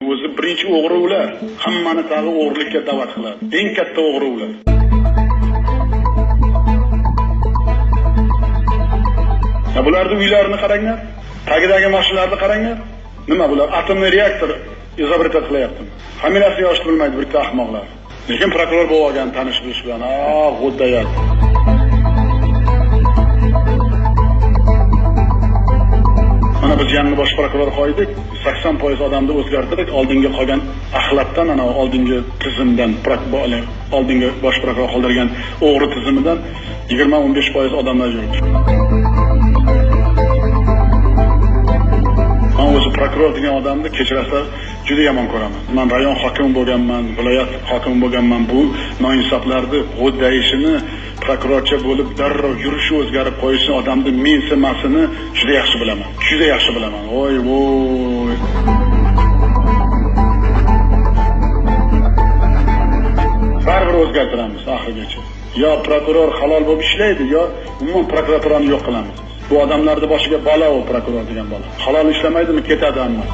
O'zi birinchi o'g'ri ular, hammani tag'i o'g'rilikka da'vat qiladi. Eng katta o'g'ri ular. Bularning uylarini qaranglar, tagidagi mashinalarni qaranglar. Nima bular? Atomli reaktor izobretat qilyaptimi? Familiyasini yoshni bilmaydi bitta ahmoqlar. Lekin prokuror bo'lib olgan tanish bilish bilan, g'o'ddayat. Mana biz yangi bosh prokuror qo'ydik, 80% odamni o'zgartirdik, oldingi qolgan axlatdan, oldingi tizimdan, oldingi bosh prokuror qoldirgan o'g'ri tizimidan 20-15% odamlar yuribdi. Men o'zi prokuror degan odamni kechirasizlar, juda yomon ko'raman. Men rayon hokimi bo'lganman, viloyat hokimi bo'lganman. Bu noinsoflarni g'o'ddayishini, prokurorcha bo'lib darrov yurishi o'zgarib qo'yishi, odamni mensimasini juda yaxshi bilaman. Juda yaxshi bilaman. Voy. Baribir o'zgartiramiz oxirigacha. Yo prokuror halol bo'lib ishlaydi, yo umuman prokuraturani yo'q qilamiz. Bu odamlarning boshiga balo u prokuror degan bola. Halol ishlamaydimi, ketadi hamma.